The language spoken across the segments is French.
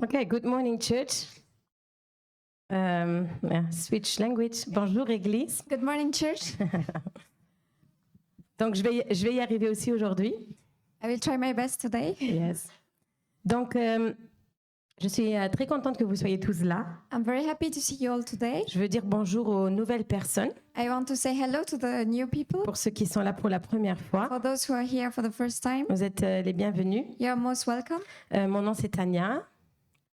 Okay, good morning, church. Switch language. Bonjour, Église. Good morning, church. Donc, je vais y arriver aussi aujourd'hui. I will try my best today. Yes. Donc, je suis très contente que vous soyez tous là. I'm very happy to see you all today. Je veux dire bonjour aux nouvelles personnes, I want to say hello to the new people. pour ceux qui sont là pour la première fois. For those who are here for the first time, Vous êtes les bienvenus. you're most welcome. Mon nom, c'est Tania,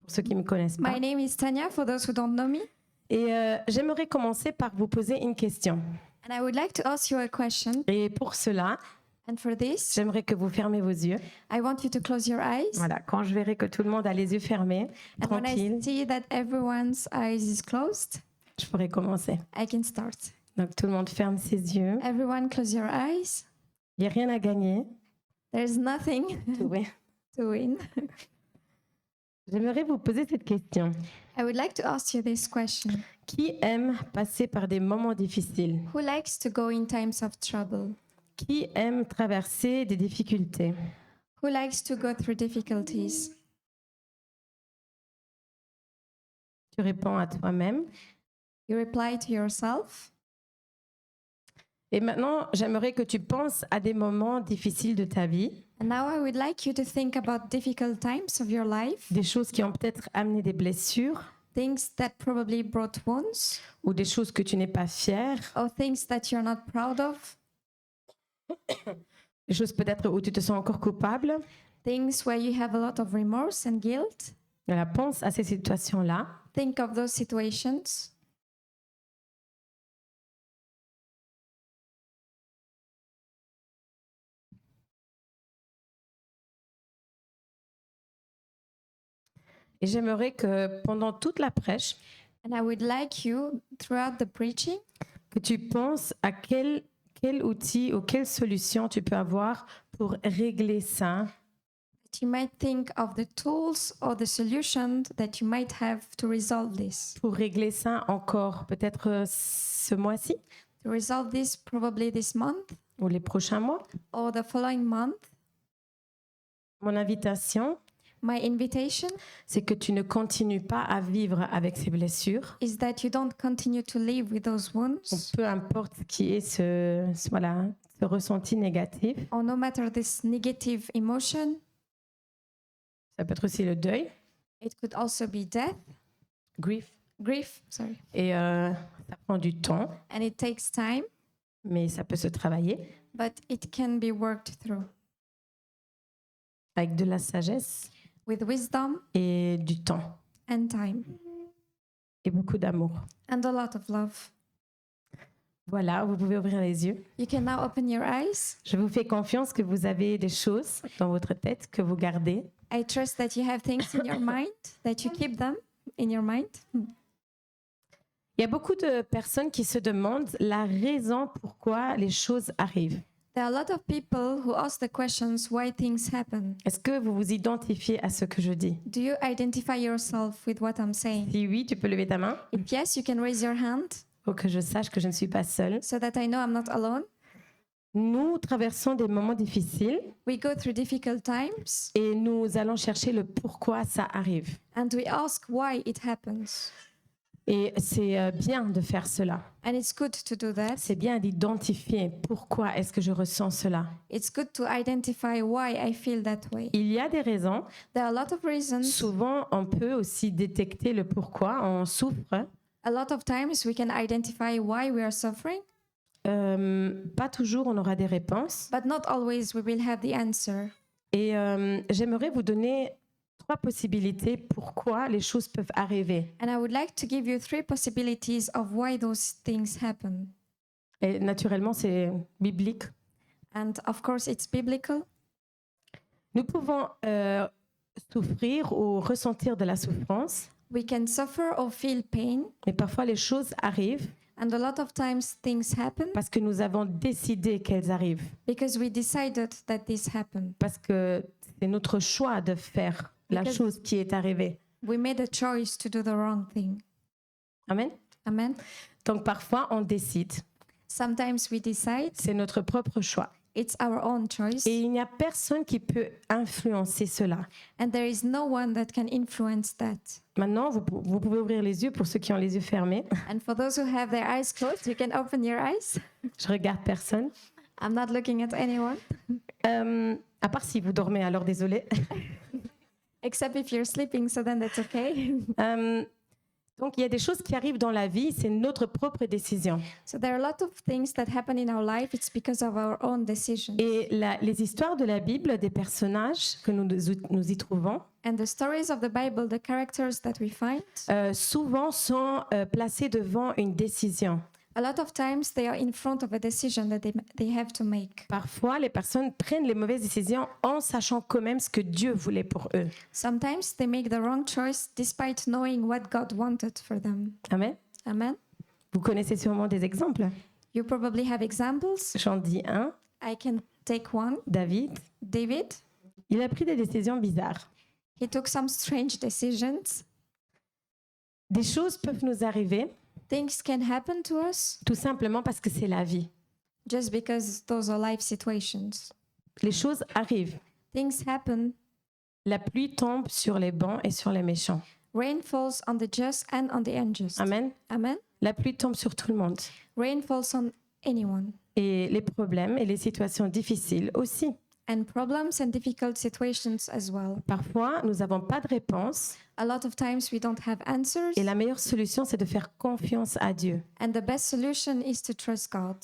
pour ceux qui ne me connaissent pas. My name is Tanya, for those who don't know me. Et j'aimerais commencer par vous poser une question. And I would like to ask you a question. Et pour cela, And for this, j'aimerais que vous fermez vos yeux. I want you to close your eyes. Voilà, quand je verrai que tout le monde a les yeux fermés, And when tranquille, I see that everyone's eyes is closed, je pourrai commencer. I can start. Donc tout le monde ferme ses yeux. Everyone close your eyes. Il n'y a rien à gagner. There's nothing Tout est. to win. J'aimerais vous poser cette question. I would like to ask you this question. Qui aime passer par des moments difficiles? Who likes to go in times of trouble? Qui aime traverser des difficultés? Who likes to go through difficulties? Tu réponds à toi-même. You reply to yourself. Et maintenant, j'aimerais que tu penses à des moments difficiles de ta vie, And now I would like you to think about difficult times of your life, des choses qui ont peut-être amené des blessures things that probably brought wounds, ou des choses que tu n'es pas fier, or things that you're not proud of, des choses peut-être où tu te sens encore coupable. things where you have a lot of remorse and guilt. Voilà, pense à ces situations-là. Think of those situations. Et j'aimerais que pendant toute la prêche, And I would like you, throughout the preaching, que tu penses à quel outil ou quelle solution tu peux avoir pour régler ça, that you might think of the tools or the solution that you might have to resolve this. pour régler ça encore peut-être ce mois-ci To resolve this probably this month ou les prochains mois. or the following month. Mon invitation, My invitation c'est que tu ne continues pas à vivre avec ces blessures, is that you don't continue to live with those ou wounds, peu importe ce qui est ce ressenti négatif. or no matter this negative emotion. Ça peut être aussi le deuil, It could also be death, grief. sorry. Et ça prend du temps, And it takes time, mais ça peut se travailler but it can be worked through avec de la sagesse with wisdom et du temps and time et beaucoup d'amour. and a lot of love. Voilà, vous pouvez ouvrir les yeux. You can now open your eyes. Je vous fais confiance que vous avez des choses dans votre tête que vous gardez. I trust that you have things in your mind, that you keep them in your mind. Il y a beaucoup de personnes qui se demandent la raison pourquoi les choses arrivent. There are a lot of people who ask the questions why things happen. Est-ce que vous vous identifiez à ce que je dis? Do you identify yourself with what I'm saying? Si oui, tu peux lever ta main If yes, you can raise your hand pour que je sache que je ne suis pas seule. so that I know I'm not alone. Nous traversons des moments difficiles We go through difficult times et nous allons chercher le pourquoi ça arrive. and we ask why it happens. Et c'est bien de faire cela. And it's good to do that. C'est bien d'identifier pourquoi est-ce que je ressens cela. It's good to identify why I feel that way. Il y a des raisons. There are a lot of reasons. Souvent, on peut aussi détecter le pourquoi on souffre. A lot of times we can identify why we are suffering, Pas toujours on aura des réponses. but not always we will have the answer. Et j'aimerais vous donner 3 possibilités pourquoi les choses peuvent arriver. And I would like to give you 3 possibilities of why those things happen. Et naturellement, c'est biblique. And of course, it's biblical. Nous pouvons souffrir ou ressentir de la souffrance, We can suffer or feel pain, mais parfois les choses arrivent and a lot of times things happen parce que nous avons décidé qu'elles arrivent, because we decided that this happened. parce que c'est notre choix de faire la Because- chose qui est arrivée. We made a choice to do the wrong thing. Amen. Amen. Donc parfois on décide, Sometimes we decide, c'est notre propre choix. It's our own choice. Et il n'y a personne qui peut influencer cela. And there is no one that can influence that. Maintenant, vous pouvez ouvrir les yeux pour ceux qui ont les yeux fermés. And for those who have their eyes closed, you can open your eyes. Je regarde personne. I'm not looking at anyone. À part si vous dormez, alors désolé. Except if you're sleeping, so then that's okay. Donc, il y a des choses qui arrivent dans la vie, c'est notre propre décision. So there are a lot of things that happen in our life. It's because of our own decisions. Et les histoires de la Bible, des personnages que nous y trouvons, And the stories of the Bible, the characters that we find, souvent sont placés devant une décision. a lot of times they are in front of a decision that they have to make. Parfois, les personnes prennent les mauvaises décisions en sachant quand même ce que Dieu voulait pour eux. Sometimes they make the wrong choice despite knowing what God wanted for them. Amen. Amen. Vous connaissez sûrement des exemples. You probably have examples. J'en dis un. I can take one. David, David, il a pris des décisions bizarres. he took some strange decisions. Des choses peuvent nous arriver Things can happen to us tout simplement parce que c'est la vie. just because those are life situations. Les choses arrivent. Things happen. La pluie tombe sur les bons et sur les méchants. Rain falls on the just and on the unjust. Amen. Amen. La pluie tombe sur tout le monde. Rain falls on anyone. Et les problèmes et les situations difficiles aussi. And problems and difficult situations as well. Parfois, nous n'avons pas de réponse A lot of times we don't have answers. et la meilleure solution, c'est de faire confiance à Dieu. And the best solution is to trust God.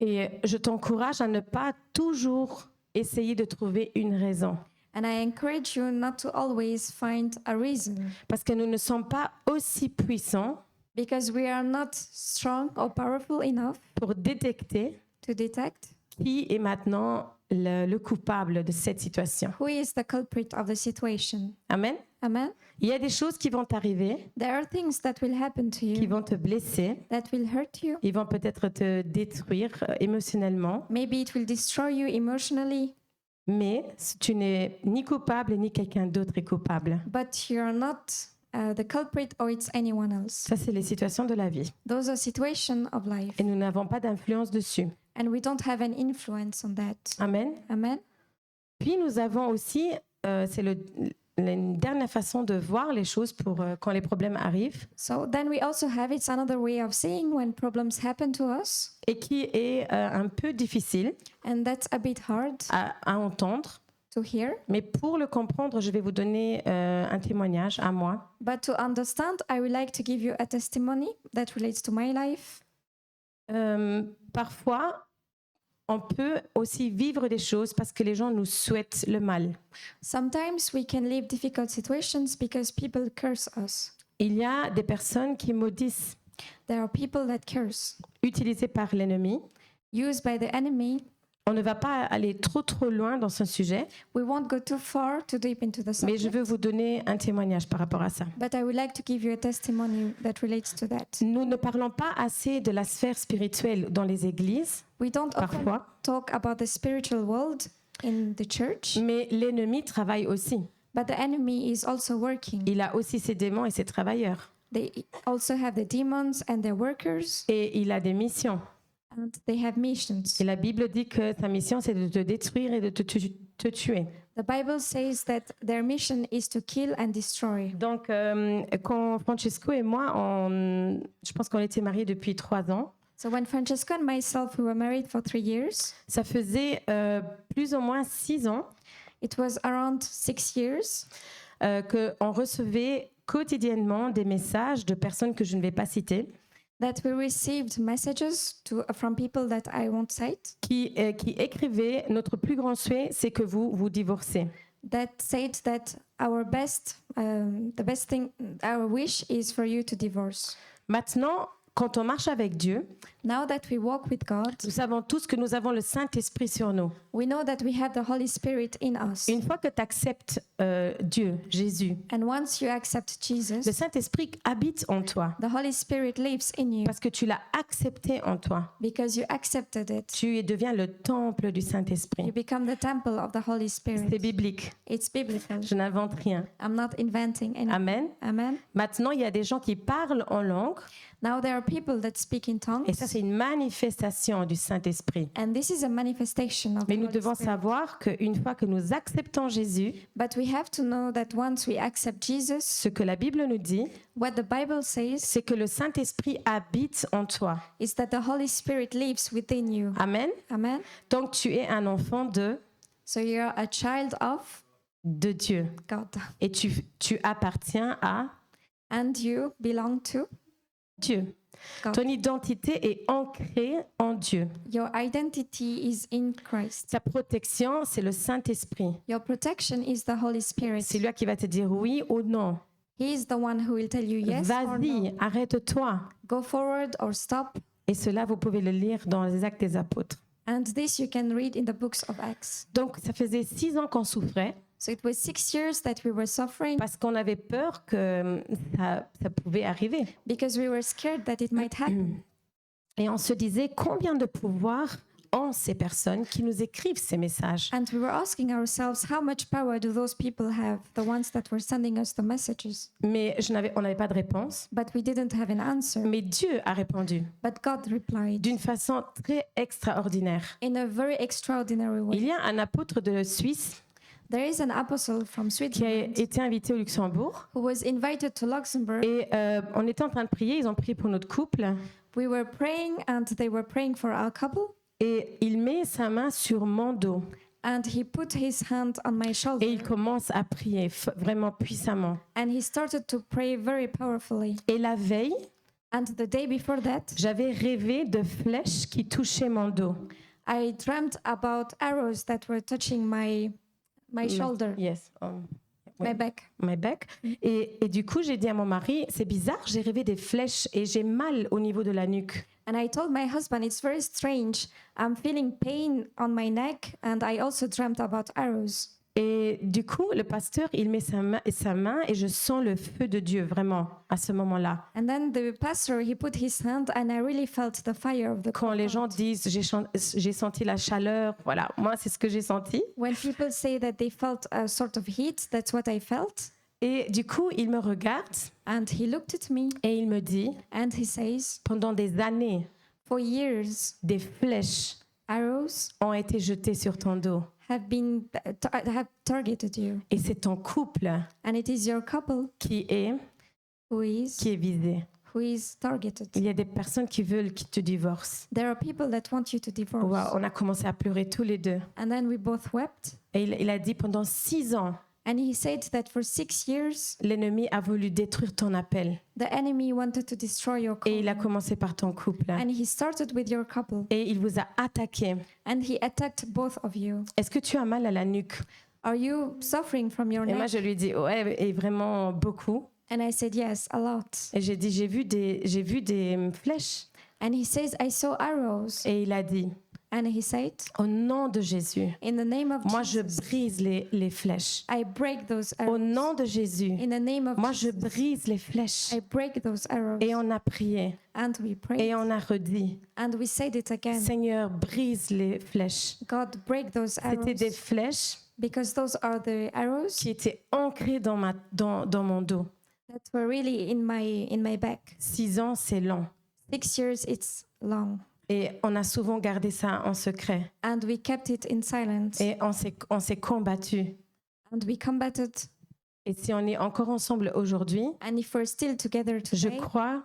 Et je t'encourage à ne pas toujours essayer de trouver une raison. And I encourage you not to always find a reason, Parce que nous ne sommes pas aussi puissants because we are not strong or powerful enough pour détecter to detect qui est maintenant le coupable de cette situation. who is the culprit of the situation. Amen. Amen. Il y a des choses qui vont t'arriver, There are things that will happen to qui you vont te blesser, that will hurt you. ils vont peut-être te détruire émotionnellement, Maybe it will destroy you emotionally, mais tu n'es ni coupable ni quelqu'un d'autre est coupable. but you're not the culprit or it's anyone else. Ça, c'est les situations de la vie. Those are situations of life, Et nous n'avons pas d'influence dessus. and we don't have an influence on that. Amen. Amen. Puis nous avons aussi, c'est une dernière façon de voir les choses pour quand les problèmes arrivent So then we also have, it's another way of seeing when problems happen to us, et qui est un peu difficile and that's a bit hard à entendre. to hear. Mais pour le comprendre, je vais vous donner un témoignage à moi. But to understand, I would like to give you a testimony that relates to my life. Parfois, on peut aussi vivre des choses parce que les gens nous souhaitent le mal. Sometimes we can live difficult situations because people curse us. Il y a des personnes qui maudissent, There are people that curse, utilisées par l'ennemi. used by the enemy. On ne va pas aller trop loin dans ce sujet, We won't go too far, too deep into the mais je subject. veux vous donner un témoignage par rapport à ça. But I would like to give you a testimony that relates to that. Nous ne parlons pas assez de la sphère spirituelle dans les églises, We don't often parfois, talk about the spiritual world in the church, mais l'ennemi travaille aussi. but the enemy is also working. Il a aussi ses démons et ses travailleurs. They also have the demons and their workers, Et il a des missions. and they have missions. Et la Bible dit que sa mission, c'est de te détruire et de te tuer. The Bible says that their mission is to kill and destroy. Donc, quand Francesco et moi, je pense qu'on était mariés depuis 3 ans, So when Francesco and myself we were married for 3 years, ça faisait plus ou moins 6 ans it was around 6 years qu'on recevait quotidiennement des messages de personnes que je ne vais pas citer, that we received messages from people that I won't cite qui écrivaient « Notre plus grand souhait, c'est que vous vous divorcez that said that the best thing, our wish is for you to divorce. ». Maintenant, quand on marche avec Dieu, Now that we walk with God, nous savons tous que nous avons le Saint-Esprit sur nous. we know that we have the Holy Spirit in us. Une fois que tu acceptes Dieu, Jésus, And once you accept le Jesus, Saint-Esprit habite en toi the Holy Spirit lives in you parce que tu l'as accepté en toi. because you accepted it. Tu deviens le temple du You Saint-Esprit. become the temple of the Holy C'est Spirit. biblique. It's biblical. Je n'invente rien. I'm not inventing anything. Amen. Amen. Maintenant, il y a des gens qui parlent en langue Now there are people that speak in tongues, et ça, c'est une manifestation du Saint-Esprit. and this is a manifestation of the Mais nous Holy devons Spirit. savoir qu'une fois que nous acceptons Jésus, But we have to know that once we accept Jesus, ce que la Bible nous dit, what the Bible says c'est que le Saint-Esprit habite en toi. is that the Holy Spirit lives within you. Amen. Amen. Donc, tu es un enfant So you're a child of de Dieu God, et tu appartiens à and you belong to Dieu. God. Ton identité est ancrée en Dieu. Your identity is in Christ. Ta protection, c'est le Saint-Esprit. Your protection is the Holy Spirit. C'est lui qui va te dire oui ou non. He is the one who will tell you yes or Vas-y, no. arrête-toi. Go forward or stop. Et cela, vous pouvez le lire dans les Actes des Apôtres. And this you can read in the books of Acts. Donc, ça faisait 6 ans qu'on souffrait So it was 6 years that we were suffering parce qu'on avait peur que ça pouvait arriver. because we were scared that it might happen. Et on se disait combien de pouvoir ont ces personnes qui nous écrivent ces messages. And we were asking ourselves, how much power do those people have, the ones that were sending us the messages? Mais on n'avait pas de réponse. But we didn't have an answer. Mais Dieu a répondu But God replied d'une façon très extraordinaire. in a very extraordinary Il way. y a un apôtre de Suisse There is an apostle from qui a Switzerland été invité au Luxembourg. who was invited to Luxembourg. Et on était en train de prier, ils ont prié pour notre couple. We were praying and they were praying for our couple. Et il met sa main sur mon dos. And he put his hand on my Et shoulder il commence à prier vraiment puissamment. and he started to pray very powerfully. Et la veille, And the day before that, j'avais rêvé de flèches qui touchaient mon dos. I dreamt about arrows that were touching my shoulder, Yes. my back. My back. Et du coup, j'ai dit à mon mari, c'est bizarre, j'ai rêvé des flèches et j'ai mal au niveau de la nuque. And I told my husband, it's very strange. I'm feeling pain on my neck and I also dreamt about arrows. Et du coup, le pasteur, il met sa main et je sens le feu de Dieu vraiment à ce moment-là. And then the pastor, he put his hand and I really felt the fire of the Quand les gens God. disent j'ai senti la chaleur, voilà, moi c'est ce que j'ai senti. When people say that they felt a sort of heat, that's what I felt. Et du coup, il me regarde And he looked at me et il me dit, and he says, pendant des années, for years, des flèches arrows ont été jetées sur ton dos. have targeted you. Et c'est ton couple And it is your couple qui est who is visé. targeted. Il y a des personnes qui veulent qu'ils te divorcent. There are people that want you to divorce. Wow, on a commencé à pleurer tous les deux. And then we both wept. Et il a dit pendant 6 ans, And he said that for 6 years, l'ennemi a voulu détruire ton appel. the enemy wanted to destroy your Et il a couple. commencé par ton couple. And he started with your couple. Et il vous a attaqué. And he attacked both of you. Est-ce que tu as mal à la nuque? Are you suffering from your Et moi, neck? je lui ai dit, ouais, et vraiment beaucoup. And I said, yes, a lot. Et j'ai dit, j'ai vu des flèches. And he says, I saw arrows. Et il a dit, And he said, au nom de Jésus, in the name of moi je Jesus, brise les flèches. I break those Au arrows. nom de Jésus, In the name of moi je Jesus, brise les flèches. I break those arrows. Et on a prié. And we prayed. Et on a redit, And we said it again. Seigneur, brise les flèches. God, break those C'était des arrows. flèches Because those are the arrows qui étaient ancrées dans mon dos. that were really in my back. 6 ans, c'est long. 6 years, it's long. Et on a souvent gardé ça en secret. And we kept it in silence. Et on s'est combattu. And we combated. Et si on est encore ensemble aujourd'hui, And if we're still together je today, crois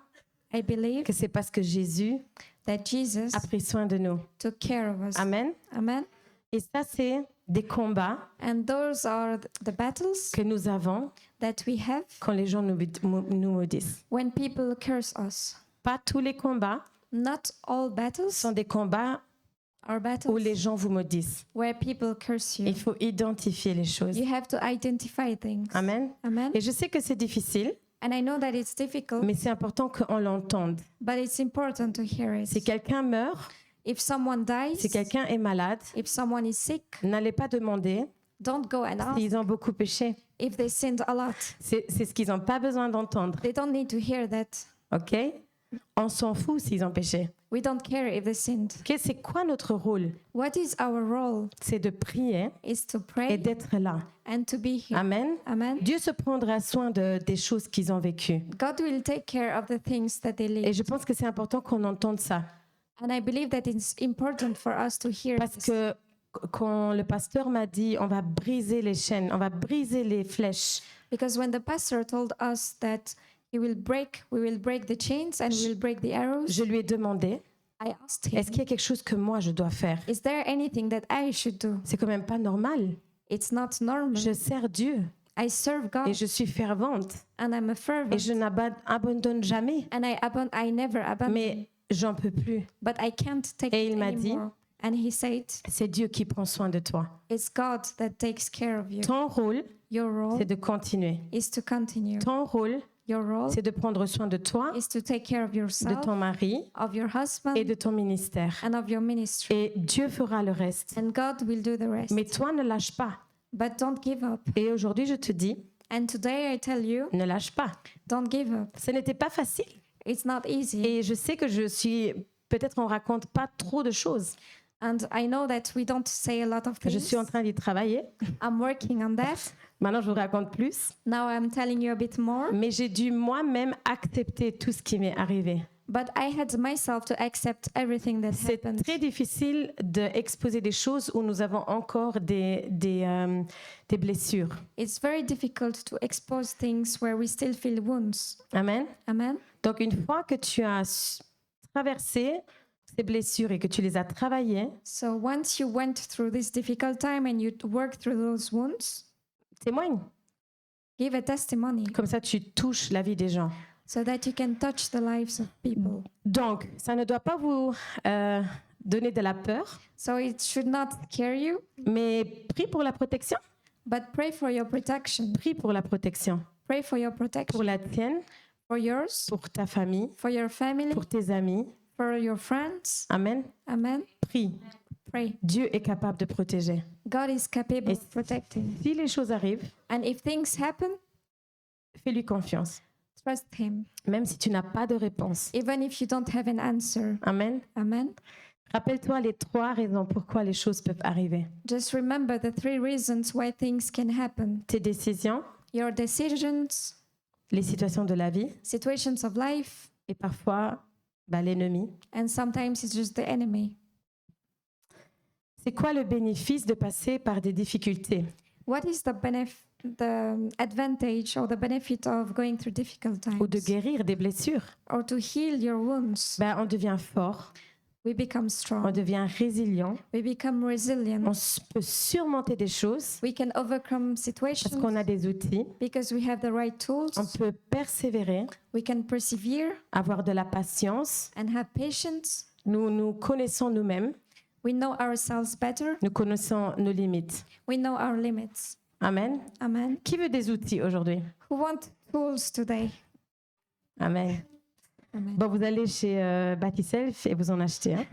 I believe que c'est parce que Jésus that Jesus a pris soin de nous. took care of us. Amen. Amen. Et ça, c'est des combats And those are the battles que nous avons that we have quand les gens nous maudissent. when people curse us. Pas tous les combats Not all battles sont des combats are où battles les gens vous maudissent. where people curse you. Il faut identifier les choses. You have to identify things. Amen. Amen. Et je sais que c'est difficile, And I know that it's difficult, mais c'est important qu'on l'entende. but it's important to hear it. Si quelqu'un meurt, If someone dies, si quelqu'un est malade, if someone is sick, n'allez pas demander Don't go and ask s'ils ont beaucoup péché. if they sinned a lot. C'est ce qu'ils n'ont pas besoin d'entendre. They don't need to hear that. OK? On s'en fout s'ils ont péché. We don't care if they sinned. OK? C'est quoi notre rôle? What is our role? C'est de prier Is to et pray d'être là. and to be here. Amen. Amen. Dieu se prendra soin des choses qu'ils ont vécues. God will take care of the things that they Et live. je pense que c'est important qu'on entende ça. And I believe that it's important for us to hear Parce this. que quand le pasteur m'a dit on va briser les chaînes, on va briser les flèches, Because when the pastor told us that we will break the chains and we will break the arrows, je lui ai demandé I asked him, est-ce qu'il y a quelque chose que moi je dois faire? is there anything that I should do? C'est quand même pas normal. It's not normal. Je sers Dieu I serve God et je suis fervente and I'm a et fervent je n'abandonne jamais. and I never abandon. Mais j'en peux plus. But I can't take Et it il m'a dit, anymore. And he said, c'est Dieu qui prend soin de toi. it's God that takes care of you. Ton rôle, Your role c'est de continuer. is to continue. Ton rôle, Your role c'est de prendre soin de toi, is to take care of de yourself, ton mari of your husband, et de ton ministère. and of your ministry. Et Dieu fera le reste. And God will do the rest. Mais toi, ne lâche pas. But don't give up. Et aujourd'hui, je te dis, And today I tell you, ne lâche pas. don't give up. Ce n'était pas facile. It's not easy. Et je sais que peut-être on raconte pas trop de choses. And I know that we don't say a lot of Je things. suis en train d'y travailler. I'm working on that. Maintenant, je vous raconte plus. Now I'm telling you a bit more. Mais j'ai dû moi-même accepter tout ce qui m'est arrivé. But I had myself to accept everything that C'est happened. très difficile d'exposer des choses où nous avons encore des blessures. It's very difficult to expose things where we still feel wounds. Amen. Amen. Donc, une fois que tu as traversé ces blessures et que tu les as travaillées, So once you went through this difficult time and you worked through those wounds, témoigne. give a testimony Comme ça, tu touches la vie des gens. so that you can touch the lives of people. Donc, ça ne doit pas vous donner de la peur, So it should not scare you, mais prie pour la protection. but pray for your protection. Prie pour la protection. Pray for your protection, Pour la tienne, for yours, pour ta famille, for your family, pour tes amis. for your friends. Amen. Amen. Prie. Pray. Dieu est capable de protéger. God is capable Et of protecting. si les choses arrivent, And if things happen, fais-lui confiance. trust Him, Même si tu n'as pas de réponse. even if you don't have an answer. Amen. Amen. Rappelle-toi les 3 raisons pourquoi les choses peuvent arriver. Just remember the 3 reasons why things can happen: Tes décisions, your decisions, les situations de la vie situations of life, et parfois l'ennemi. and sometimes it's just the enemy. C'est quoi le bénéfice de passer par des difficultés? What is the advantage or the benefit of going through difficult times, Ou de guérir des blessures? or to heal your wounds? On devient fort, We become on strong. devient résilient, We become resilient. peut surmonter des choses We can overcome parce situations qu'on a des outils, because we have the right tools. on peut persévérer, We can persevere avoir de la patience. and have patience. Nous nous connaissons nous-mêmes, We know ourselves better. nous connaissons nos limites. We know our limits. Amen. Amen. Qui veut des outils aujourd'hui? Who want tools today? Amen. Amen. Bon, vous allez chez Batiself et vous en achetez un.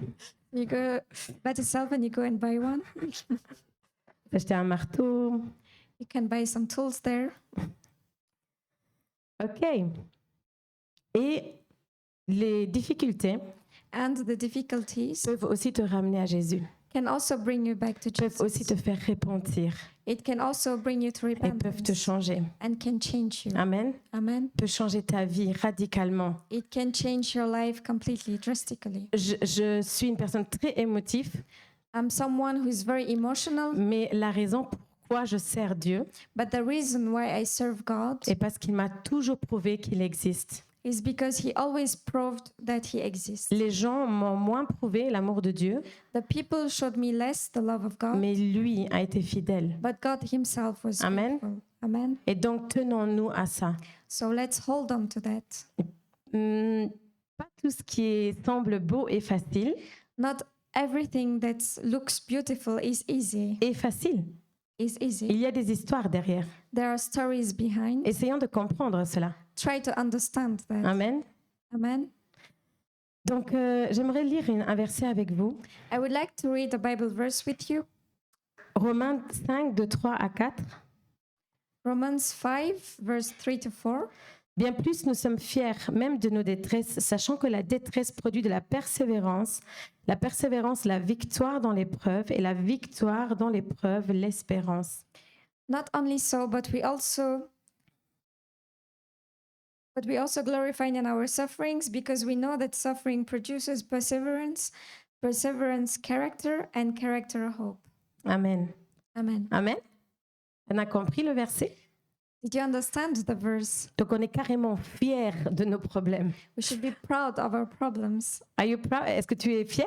You go by yourself and you go and buy one. Achetez un marteau. You can buy some tools there. OK. Et les difficultés And the difficulties peuvent aussi te ramener à Jésus, can also bring you back to peuvent aussi te Jesus. faire repentir It can also bring you to et peuvent te repentance changer. and can change you. Amen. Amen. Peut changer ta vie radicalement. It can change your life completely, drastically. Je suis une personne très émotive, I'm someone who is very emotional, mais la raison pourquoi je sers Dieu but the reason why I serve God est parce qu'il m'a toujours prouvé qu'il existe. is because He always proved that He exists. Les gens m'ont moins prouvé l'amour de Dieu, The people showed me less the love of God, mais lui a été fidèle. but God Himself was Amen. faithful. Amen. Et donc, tenons-nous à ça. So let's hold on to that. Pas tout ce qui semble beau et facile Not everything that looks beautiful is easy. est facile. Is easy. Il y a des histoires derrière. There are stories behind. Essayons de comprendre cela. Try to understand that. Amen. Amen. Donc, j'aimerais lire un verset avec vous. I would like to read a Bible verse with you. Romains 5, de 3 à 4. Romans 5, verse 3 to 4. Bien plus, nous sommes fiers même de nos détresses, sachant que la détresse produit de la persévérance, la victoire dans l'épreuve, et la victoire dans l'épreuve, l'espérance. Not only so, but we also glorify in our sufferings, because we know that suffering produces perseverance, perseverance character, and character hope. Amen. Amen. Amen. On a compris le verset? Did you understand the verse? Donc on est carrément fiers de nos problèmes. We should be proud of our problems. Are you proud? Est-ce que tu es fier?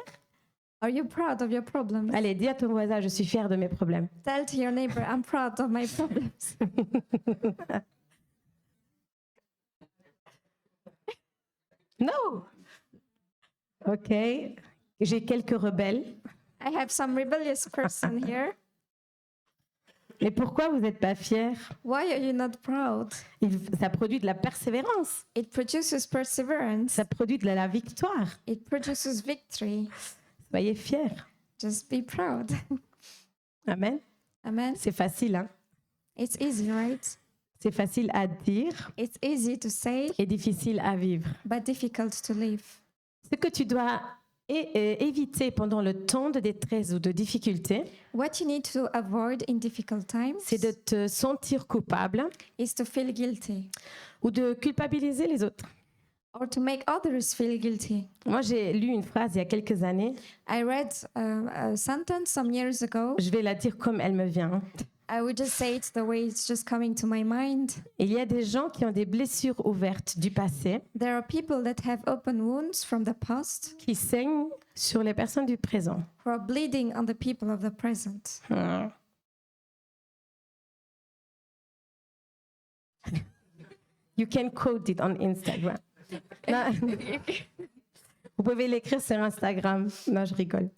Are you proud of your problems? Allez, dis à ton voisin, je suis fier de mes problèmes. Tell to your neighbor, I'm proud of my problems. No. Ok. J'ai quelques rebelles. I have some rebellious person here. Mais pourquoi vous n'êtes pas fiers? Why are you not proud? Ça produit de la persévérance. It produces perseverance. Ça produit de la victoire. It produces victory. Soyez fiers. Just be proud. Amen. Amen. C'est facile, hein? It's easy, right? C'est facile à dire It's easy to say, et difficile à vivre. but difficult to live. Ce que tu dois éviter pendant le temps de détresse ou de difficulté, What you need to avoid in difficult times c'est de te sentir coupable is to feel guilty ou de culpabiliser les autres. or to make others feel guilty. Moi, j'ai lu une phrase il y a quelques années. I read a sentence some years ago. Je vais la dire comme elle me vient. I would just say it the way it's just coming to my mind. Il y a des gens qui ont des blessures ouvertes du passé There are people that have open wounds from the past qui saignent sur les personnes du présent. who are bleeding on the people of the present. You can quote it on Instagram. Non. Vous pouvez l'écrire sur Instagram. Non, je rigole.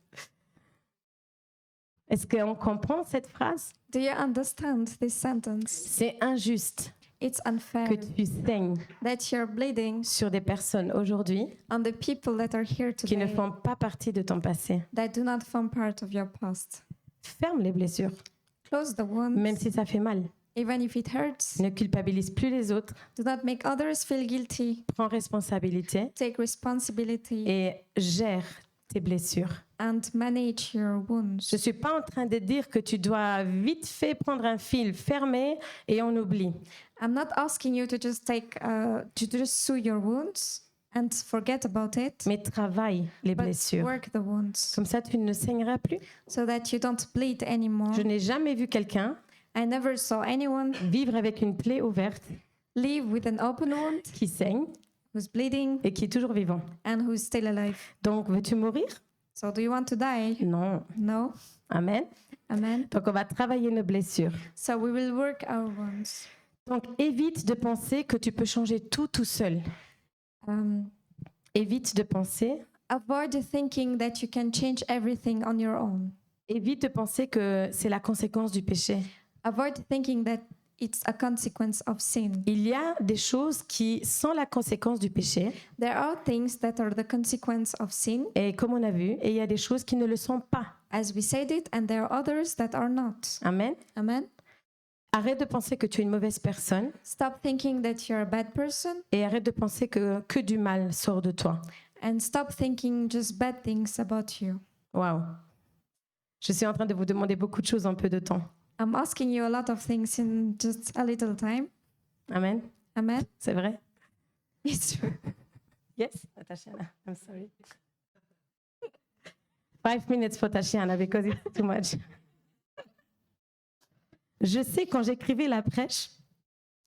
Est-ce qu'on comprend cette phrase? Do you understand this sentence? C'est injuste It's unfair que tu saignes that you're bleeding sur des personnes aujourd'hui on the people that are here qui ne today font pas partie de ton passé. that do not form part of your past. Ferme les blessures, Close the wounds, même si ça fait mal. even if it hurts. Ne culpabilise plus les autres. Do not make others feel guilty. Prends responsabilité Take responsibility et gère tes blessures. and manage your Je wounds. ne suis pas en train de dire que tu dois vite fait prendre un fil, fermer et on oublie. I'm not asking you to just sew your wounds and forget about it, Mais travaille les but blessures. work the wounds Comme ça, tu ne saigneras plus. so that you don't bleed anymore. Je n'ai jamais vu quelqu'un I never saw anyone vivre avec une plaie ouverte live with an open wound qui saigne who's bleeding et qui est toujours vivant. and who's still alive. Donc, veux-tu mourir? So do you want to die? Non. No. Amen. Amen. Donc, on va travailler nos blessures. So we will work our wounds. Donc, évite de penser que tu peux changer tout seul. Évite de penser, Avoid thinking that you can change everything on your own. évite de penser que c'est la conséquence du péché. Avoid thinking that it's a consequence of sin. Il y a des choses qui sont la conséquence du péché, There are things that are the consequence of sin, et comme on a vu, et il y a des choses qui ne le sont pas. as we said it, and there are others that are not. Amen. Amen. Arrête de penser que tu es une mauvaise personne Stop thinking that you're a bad person, et arrête de penser que du mal sort de toi. and stop thinking just bad things about you. Waouh. Je suis en train de vous demander beaucoup de choses en peu de temps. I'm asking you a lot of things in just a little time. Amen. Amen. C'est vrai? It's true. Yes, Tatiana. I'm sorry. 5 minutes for Tatiana because it's too much. Je sais quand j'écrivais la prêche,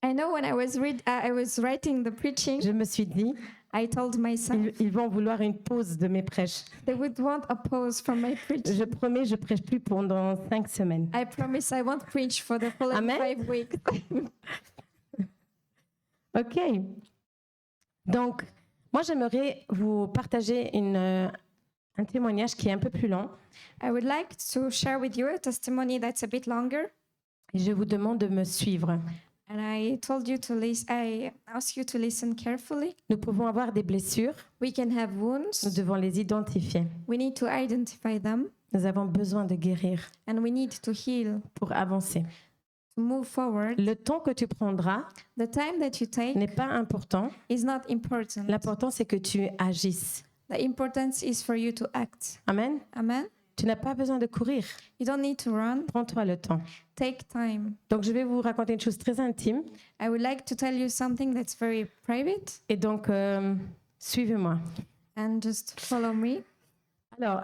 I know when I was writing the preaching, je me suis dit, I told myself ils vont vouloir une pause de mes prêches. they would want a pause from my preaching. Je promets, je prêche plus pendant 5 semaines. I promise I won't preach for the following Amen. 5 weeks. OK. Donc, moi, j'aimerais vous partager un témoignage qui est un peu plus long. I would like to share with you a testimony that's a bit longer. Et je vous demande de me suivre. And I told you to listen. I ask you to listen carefully. Nous pouvons avoir des blessures. We can have Nous wounds. devons les identifier. We need to identify them. Nous avons besoin de guérir and we need to heal, pour avancer. to move forward. Le temps que tu prendras The time that you take n'est pas important. is not important. L'important, c'est que tu agisses. The importance is for you to act. Amen. Amen. Tu n'as pas besoin de courir. You don't need to run. Prends-toi le temps. Take time. Donc, je vais vous raconter une chose très intime. I would like to tell you something that's very private, Et donc, suivez-moi. and just follow me. Alors,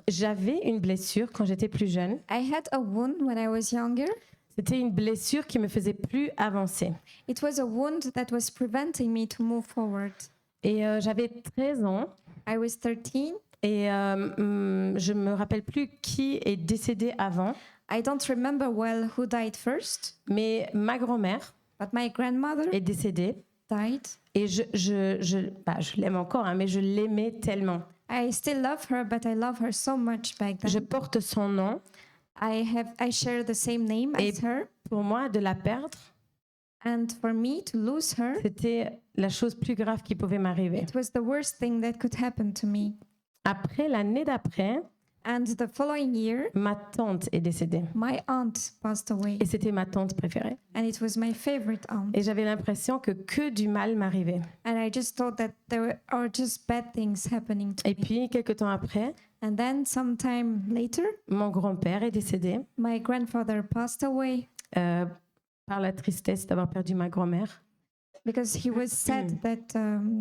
j'avais une blessure quand j'étais plus jeune. I had a wound when I was younger. C'était une blessure qui me faisait plus avancer. It was a wound that was preventing me to move forward. Et j'avais 13 ans I was 13. et je me rappelle plus qui est décédé avant, I don't remember well who died first, mais ma grand-mère but my grandmother est décédée died. et je l'aime encore, hein, mais je l'aimais tellement. I still love her, but I love her so much back then. Je porte son nom. I share the same name Et as her, pour moi, de la perdre, and for me to lose her, c'était la chose plus grave qui pouvait m'arriver. it was the worst thing that could happen to me. Après, l'année d'après, And the following year, ma tante est décédée. my aunt passed away, Et c'était ma tante préférée. and it was my favorite aunt. Et j'avais l'impression que du mal m'arrivait. And I just thought that there are just bad things happening to Et me. puis, quelques temps après, And then sometime later, mon grand-père est décédé my grandfather passed away par la tristesse d'avoir perdu ma grand-mère. because he was sad that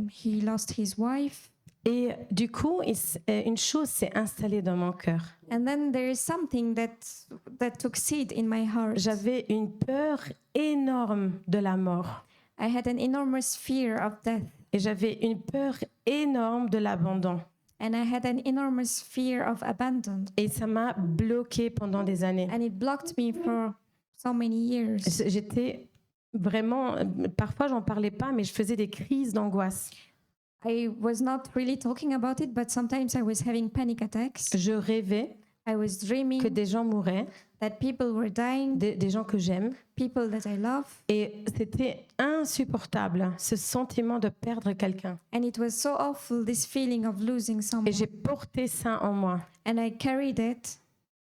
he lost his wife. Et du coup, une chose s'est installée dans mon cœur. And then there is something that took seed in my heart. J'avais une peur énorme de la mort. I had an enormous fear of death, Et j'avais une peur énorme de l'abandon. and I had an enormous fear of abandon, Et ça m'a bloquée pendant des années. and it blocked me for so many years. J'étais vraiment... Parfois, j'en parlais pas, mais je faisais des crises d'angoisse. I was not really talking about it, but sometimes I was having panic attacks. Je rêvais I was dreaming que des gens mouraient, that people were dying, des gens que j'aime. people that I love, Et c'était insupportable, ce sentiment de perdre quelqu'un. and it was so awful, this feeling of losing Et someone. j'ai porté ça en moi. And I carried it.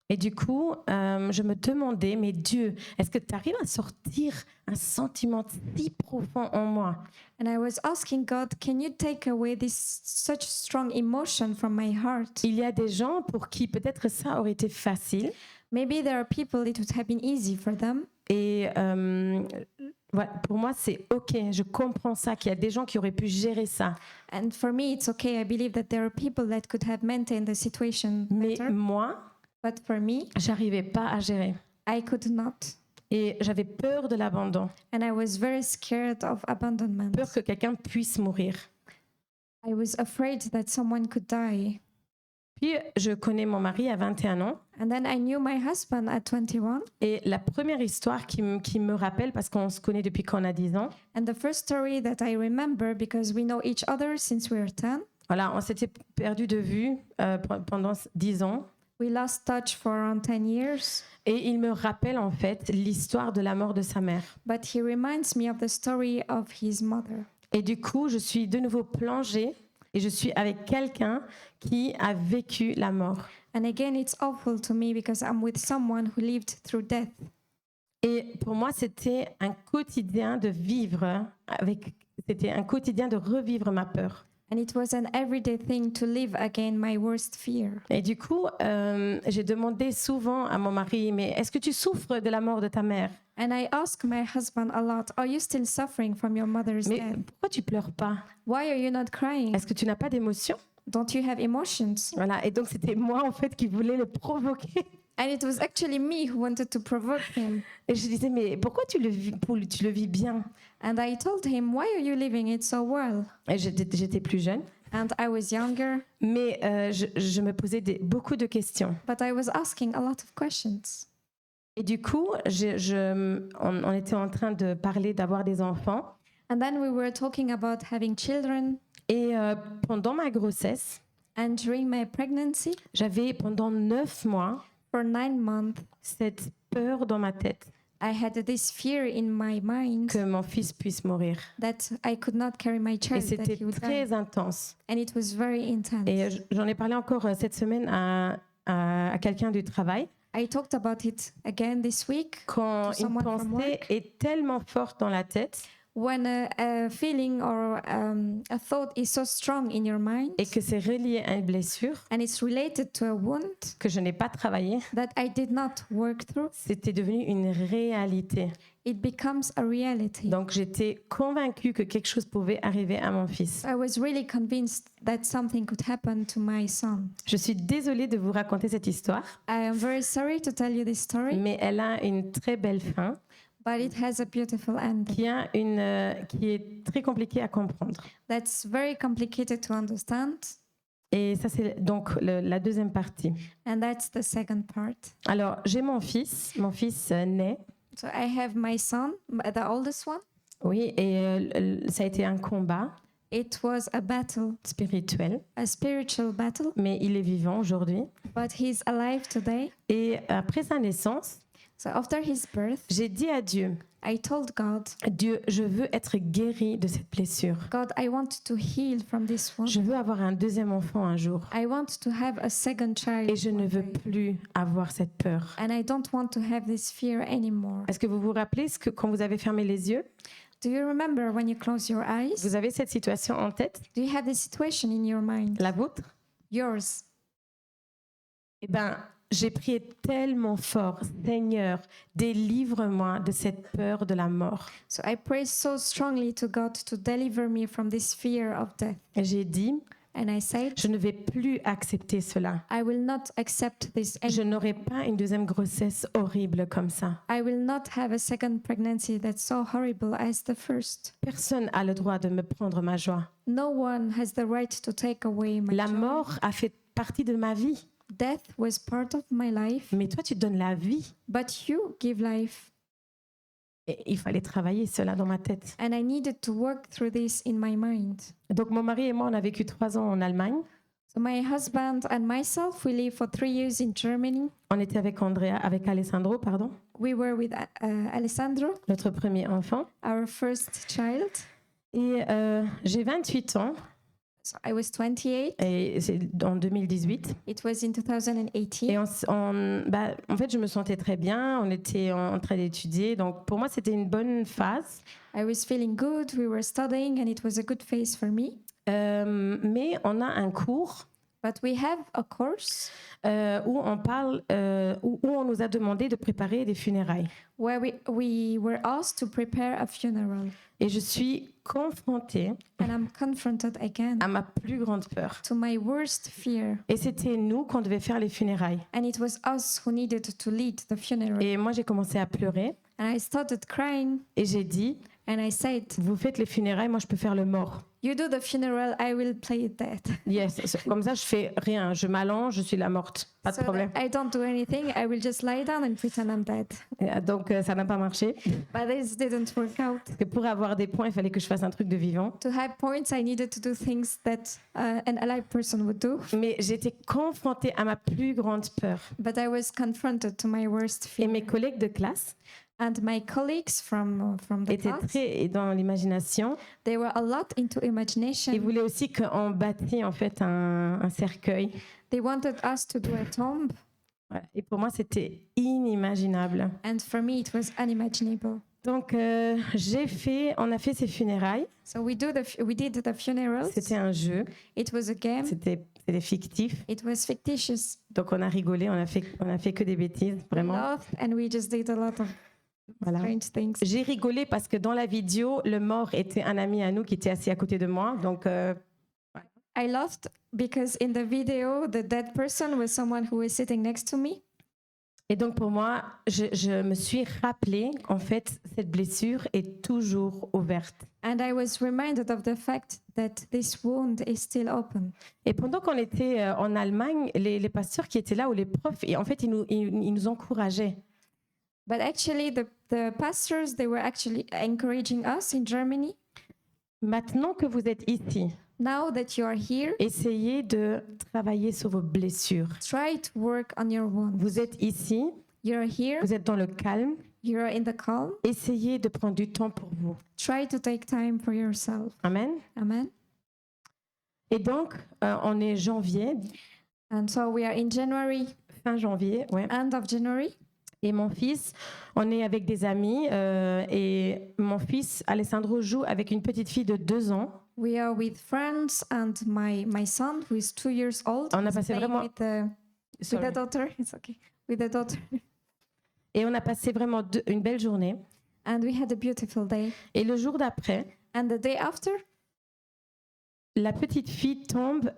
Et du coup, je me demandais, mais Dieu, est-ce que tu arrives à sortir un sentiment si profond en moi? And I was asking God, can you take away this such strong emotion from my heart? Il y a des gens pour qui peut-être ça aurait été facile. Maybe there are people it would have been easy for them. Et voilà, pour moi, c'est OK, je comprends ça, qu'il y a des gens qui auraient pu gérer ça. And for me, it's okay. I believe that there are people that could have maintained the situation Mais better. moi, But for me, j'arrivais pas à gérer. I could not. Et j'avais peur de l'abandon, And I was very scared of abandonment. peur que quelqu'un puisse mourir. I was afraid that someone could die. Puis, je connais mon mari à 21 ans. And then I knew my husband at 21. Et la première histoire qui me rappelle, parce qu'on se connaît depuis qu'on a 10 ans, And the first story that I remember, because we know each other since we were 10, voilà, on s'était perdu de vue pendant 10 ans. we lost touch for around 10 years. Et il me rappelle en fait l'histoire de la mort de sa mère. But he reminds me of the story of his mother. Et du coup, je suis de nouveau plongée et je suis avec quelqu'un qui a vécu la mort. And again, it's awful to me because I'm with someone who lived through death. Et pour moi, c'était un quotidien de vivre c'était un quotidien de revivre ma peur. And it was an everyday thing to live again my worst fear. Et du coup, j'ai demandé souvent à mon mari, mais est-ce que tu souffres de la mort de ta mère? And I ask my husband a lot, are you still suffering from your mother's Mais death? pourquoi tu pleures pas? Why are you not crying? Est-ce que tu n'as pas d'émotion? Don't you have emotions? Voilà. Et donc c'était moi en fait qui voulais le provoquer. And it was actually me who wanted to provoke him. Et je disais, mais pourquoi tu le vis bien? And I told him, why are you living it so well? Et j'étais plus jeune, And I was younger, mais je me posais beaucoup de questions. but I was asking a lot of questions. Et du coup, on était en train de parler d'avoir des enfants. And then we were talking about having children. Et pendant ma grossesse, And during my pregnancy, j'avais pendant 9 mois for 9 months, cette peur dans ma tête. I had this fear in my mind que mon fils puisse mourir. that I could not carry my Et child, that c'était he would die. très intense. And it was very intense. Et j'en ai parlé encore cette semaine à quelqu'un du travail. I talked about it again this week. Quand To une someone from pensée work. est tellement forte dans la tête When a feeling or a thought is so strong in your mind et que c'est relié à une blessure and it's related to a wound que je n'ai pas travaillée, that I did not work through, c'était devenu une réalité. it becomes a reality. Donc j'étais convaincue que quelque chose pouvait arriver à mon fils. I was really convinced that something could happen to my son. Je suis désolée de vous raconter cette histoire, I am very sorry to tell you this story, mais elle a une très belle fin but it has a beautiful ending. qui est très compliquée à comprendre. That's very complicated to understand, Et ça, c'est donc la deuxième partie. and that's the second part. Alors, j'ai mon fils naît, So I have my son, the oldest one. oui, et ça a été un combat It was a battle, spirituel, a spiritual battle, mais il est vivant aujourd'hui. but he's alive today. Et après sa naissance, So after his birth, j'ai dit à Dieu, I told God, Dieu, je veux être guérie de cette blessure. God, I want to heal from this wound. Je veux avoir un deuxième enfant un jour. I want to have a second child. Et je ne one veux day. plus avoir cette peur. And I don't want to have this fear anymore. Est-ce que vous vous rappelez quand vous avez fermé les yeux, Do you remember when you close your eyes? vous avez cette situation en tête, Do you have this situation in your mind? la vôtre? Yours. Eh bien, j'ai prié tellement fort, Seigneur, délivre-moi de cette peur de la mort. So I pray so strongly to God to deliver me from this fear of death. Et j'ai dit, And I said, je ne vais plus accepter cela. I will not accept this Je anymore. n'aurai pas une deuxième grossesse horrible comme ça. I will not have a second pregnancy that's so horrible as the first. Personne n'a le droit de me prendre ma joie. No one has the right to take away my La joy. mort a fait partie de ma vie. Death was part of my life, Mais toi, tu donnes la vie. but you give life. Et il fallait travailler cela dans ma tête. And I needed to work through this in my mind. Donc mon mari et moi, on a vécu 3 ans en Allemagne. So my husband and myself, we lived for 3 years in Germany. On était avec Alessandro, pardon, We were with Alessandro, notre premier enfant. our first child. Et j'ai 28 ans So I was 28. et c'est en 2018. It was in 2018. Et en fait, je me sentais très bien. On était en train d'étudier. Donc pour moi, c'était une bonne phase. I was feeling good. We were studying, and it was a good phase for me. Mais on a un cours But we have a course où on parle, où on nous a demandé de préparer des funérailles. where we were asked to prepare a funeral. Et je suis confrontée And I'm confronted again à ma plus grande peur. to my worst fear. Et c'était nous qu'on devait faire les funérailles. And it was us who needed to lead the funeral. Et moi, j'ai commencé à pleurer And I started crying, et j'ai dit, and I said, vous faites les funérailles, moi je peux faire le mort. you do the funeral, I will play dead. Yes, comme ça je fais rien, je m'allonge, je suis la morte, pas de So problème. that I don't do anything, I will just lie down and pretend I'm dead. Et, donc ça n'a pas marché. But this didn't work out. Parce que pour avoir des points, il fallait que je fasse un truc de vivant. To have points, I needed to do things that an alive person would do. Mais j'étais confrontée à ma plus grande peur. But I was confronted to my worst Et fear. mes collègues de classe And my colleagues from the étaient class, très dans l'imagination. they were a lot into imagination. Ils voulaient aussi qu'on bâtit en fait un cercueil. They wanted us to do a tomb, Voilà. Et pour moi, c'était inimaginable. and for me, it was unimaginable. Donc, on a fait ces funérailles. So we did the funerals. C'était un jeu, It was a game. c'était fictif. It was fictitious. Donc, on a rigolé, on a fait que des bêtises, We vraiment. laughed, and we just did a lot of Voilà. strange things. J'ai rigolé parce que dans la vidéo, le mort était un ami à nous qui était assis à côté de moi. Donc, I laughed because in the video, the dead person was someone who was sitting next to me. et donc pour moi, je me suis rappelé qu'en fait, cette blessure est toujours ouverte. And I was reminded of the fact that this wound is still open. Et pendant qu'on était en Allemagne, les pasteurs qui étaient là ou les profs, et en fait, ils nous encourageaient. But actually, the pastors, they were actually encouraging us in Germany. Maintenant que vous êtes ici, Now that you are here, essayez de travailler sur vos blessures. try to work on your wound. Vous êtes ici, You're here, vous êtes dans le calme, You're in the calm. essayez de prendre du temps pour vous. Try to take time for yourself. Amen. Amen. Et donc, on est janvier, And so we are in January, fin janvier, ouais. end of January. Et mon fils, on est avec des amis et mon fils, Alessandro, joue avec une petite fille de 2 ans. We are with friends and my son, who is 2 years old. On a is passé playing vraiment- with the Sorry. daughter. It's okay. With the daughter. Et on a passé vraiment une belle journée. And we had a beautiful day. Et le jour d'après, And the day after, la petite fille tombe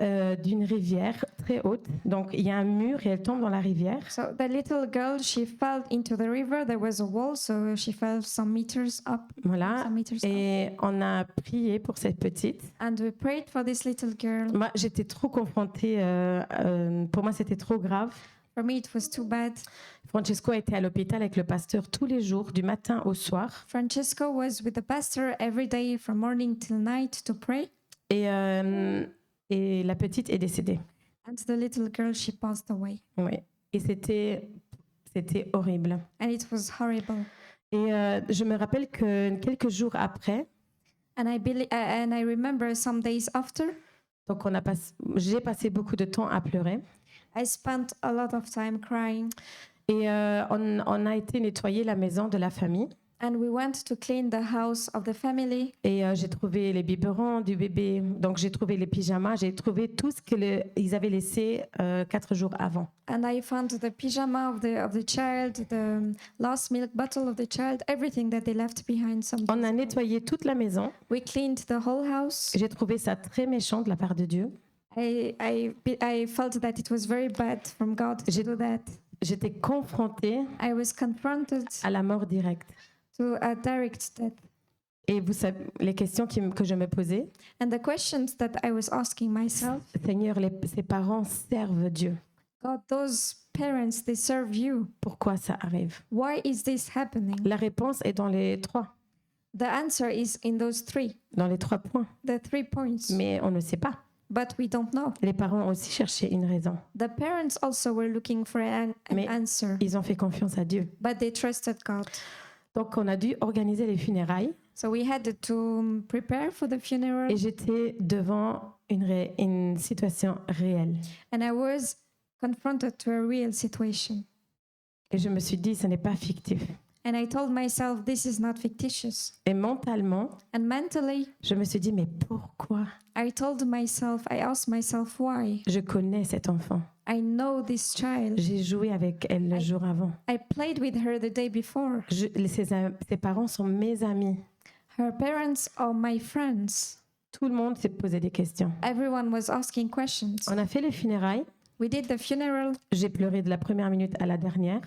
d'une rivière très haute. Donc, il y a un mur et elle tombe dans la rivière. so the little girl, she fell into the river. There was a wall, so she fell some meters up. Voilà. Some meters up. Et on a prié pour cette petite. And we prayed for this little girl. Moi, j'étais trop confrontée. Pour moi, c'était trop grave. For me, it was too bad. Francesco a été à l'hôpital avec le pasteur tous les jours, du matin au soir. Francesco was with the pastor every day from morning till night to pray. Et la petite est décédée. And the little girl, she passed away. Oui. Et c'était horrible. And it was horrible. Et je me rappelle que quelques jours après, And I remember some days after, donc j'ai passé beaucoup de temps à pleurer. I spent a lot of time crying. Et on a été nettoyer la maison de la famille. And we went to clean the house of the family. Et j'ai trouvé les biberons du bébé. Donc j'ai trouvé les pyjamas. J'ai trouvé tout ce qu'ils avaient laissé 4 jours avant. And I found the pyjama of the child, the last milk bottle of the child, everything that they left behind. On a nettoyé toute la maison. We cleaned the whole house. J'ai trouvé ça très méchant de la part de Dieu. I felt that it was very bad from God to do that. J'étais confrontée I was confronted à la mort directe. to a direct death. Et vous savez, les questions que je me posais, And the questions that I was asking myself, Seigneur, ces parents servent Dieu. God, those parents, they serve you. Pourquoi ça arrive? Why is this happening? La réponse est dans les 3 The answer is in those three, points. the 3 points. Mais on ne sait pas. But we don't know. Les parents ont aussi cherché une raison. The parents also were looking for an Mais answer, ils ont fait confiance à Dieu. but they trusted God. Donc on a dû organiser les funérailles So we had to prepare for the funeral, et j'étais devant une situation réelle. and I was confronted to a real situation. Et je me suis dit, ce n'est pas fictif. And I told myself, this is not fictitious. Et mentalement, And mentally, je me suis dit, mais pourquoi? I asked myself why. Je connais cet enfant. I know this child. J'ai joué avec elle le jour avant. I played with her the day before. Ses parents sont mes amis. Her parents are my friends. Tout le monde s'est posé des questions. Everyone was asking questions. On a fait les funérailles. We did the funeral. J'ai pleuré de la première minute à la dernière.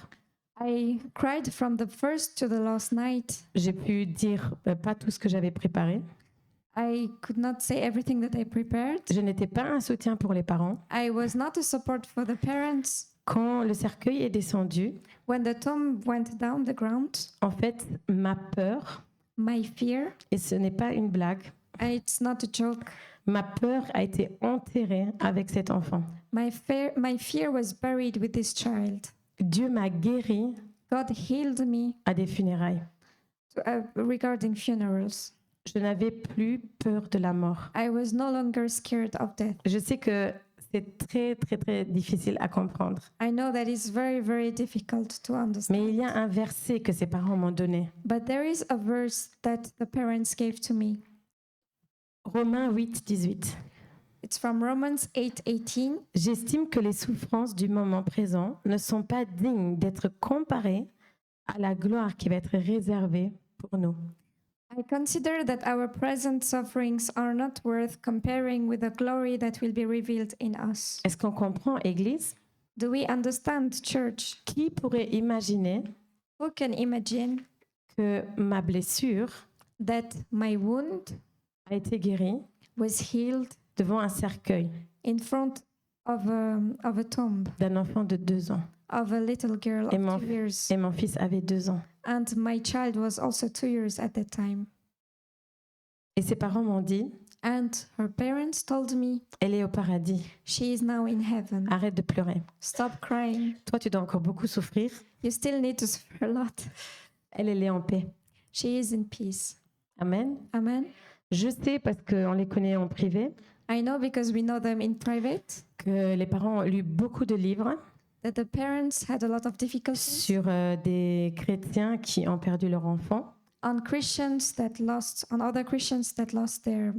I cried from the first to the last night. J'ai pu dire pas tout ce que j'avais préparé. I could not say everything that I prepared. Je n'étais pas un soutien pour les parents. I was not a support for the parents. Quand le cercueil est descendu, When the tomb went down the ground, en fait, ma peur, my fear, et ce n'est pas une blague, and it's not a joke, ma peur a été enterrée avec cet enfant. my fear was buried with this child. Dieu m'a guéri God healed me à des funérailles. regarding funerals. Je n'avais plus peur de la mort. I was no longer scared of death. Je sais que c'est très, très, très difficile à comprendre. I know that it's very, very difficult to understand. Mais il y a un verset que ses parents m'ont donné. But there is a verse that the parents gave to me. Romains 8, 18. It's from Romans 8:18. J'estime que les souffrances du moment présent ne sont pas dignes d'être comparées à la gloire qui va être réservée pour nous. I consider that our present sufferings are not worth comparing with the glory that will be revealed in us. Est-ce qu'on comprend, Église? Do we understand, church? Qui pourrait imaginer Who can imagine que ma blessure that my wound a été guérie was healed devant un cercueil in front of a tomb d'un enfant de 2 ans? of a little girl Et of 2 years? Et mon fils avait 2 ans. And my child was also 2 years at that time. Et ses parents m'ont dit, And her parents told me, elle est au paradis, she is now in heaven. arrête de pleurer. Stop crying. Toi, tu dois encore beaucoup souffrir. You still need to suffer a lot. Elle est en paix. She is in peace. Amen. Amen. Je sais, parce qu'on les connaît en privé, I know because we know them in private que les parents ont lu beaucoup de livres that the parents had a lot of difficulties sur des chrétiens qui ont perdu leur enfant. on other Christians that lost their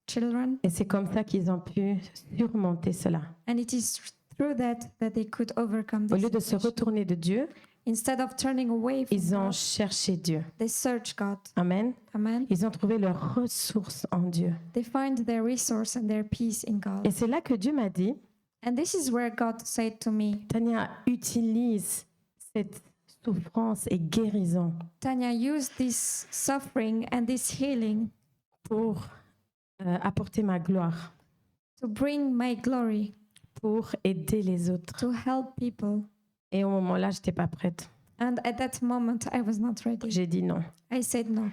children. Et c'est comme ça qu'ils ont pu surmonter cela. And it is through that they could overcome Au this lieu de se situation. retourner de Dieu, Instead of turning away from ils ont God, cherché Dieu. they search God. Amen. Amen. Ils ont trouvé leur ressource en Dieu. They find their resource and their peace in God. Et c'est là que Dieu m'a dit, And this is where God said to me, Tania, utilise cette souffrance et guérison Tanya, use this suffering and this healing pour apporter ma gloire, to bring my glory, pour aider les autres. to help people. Et au moment-là, je n'étais pas prête. And at that moment, I was not ready. J'ai dit non. I said no.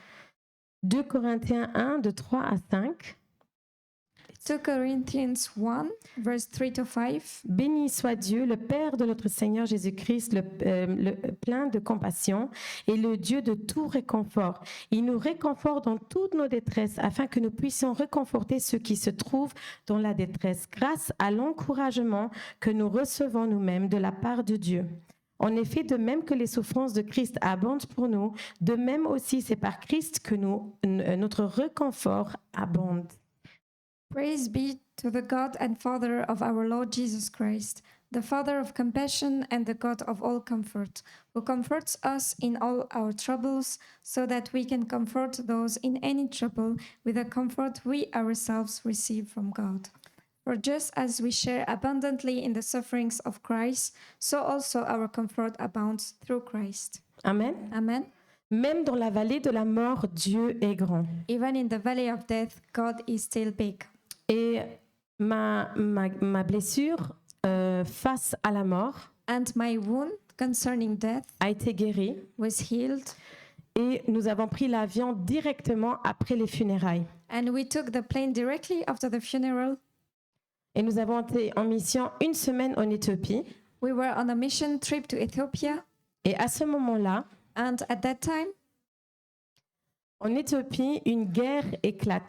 2 Corinthiens 1, de 3 à 5. 2 Corinthians 1, verse 3 to 5. Béni soit Dieu, le Père de notre Seigneur Jésus-Christ, le plein de compassion et le Dieu de tout réconfort. Il nous réconforte dans toutes nos détresses afin que nous puissions réconforter ceux qui se trouvent dans la détresse grâce à l'encouragement que nous recevons nous-mêmes de la part de Dieu. En effet, de même que les souffrances de Christ abondent pour nous, de même aussi c'est par Christ que notre réconfort abonde. Praise be to the God and Father of our Lord Jesus Christ, the Father of compassion and the God of all comfort, who comforts us in all our troubles, so that we can comfort those in any trouble with the comfort we ourselves receive from God. For just as we share abundantly in the sufferings of Christ, so also our comfort abounds through Christ. Amen. Amen. Même dans la vallée de la mort, Dieu est grand. Even in the valley of death, God is still big. Et ma blessure face à la mort And my wound concerning death a été guérie was healed. et nous avons pris l'avion directement après les funérailles. And we took the plane directly after the funeral. Et nous avons été en mission 1 semaine en Éthiopie. We were on a mission trip to Ethiopia. Et à ce moment-là, And at that time, en Éthiopie, une guerre éclate.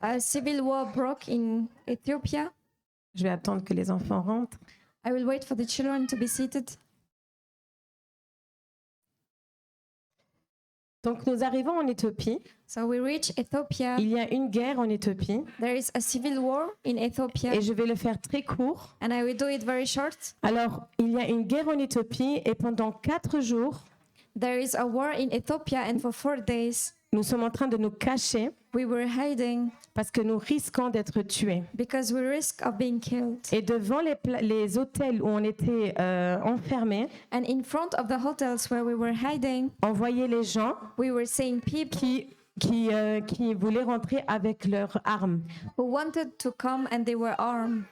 a civil war broke in Ethiopia. Je vais attendre que les enfants rentrent. I will wait for the children to be seated. Donc nous arrivons en Éthiopie. So we reach Ethiopia. Il y a une guerre en Éthiopie. There is a civil war in Ethiopia. Et je vais le faire très court. And I will do it very short. Alors, il y a une guerre en Éthiopie et pendant 4 jours, There is a war in Ethiopia, and for 4 days, nous sommes en train de nous cacher we were hiding parce que nous risquons d'être tués. because we risk of being killed. Et devant les hôtels où on était enfermés, And in front of the hotels where we were hiding, on voyait les gens we were seeing people qui voulaient rentrer avec leurs armes. who wanted to come and they were armed.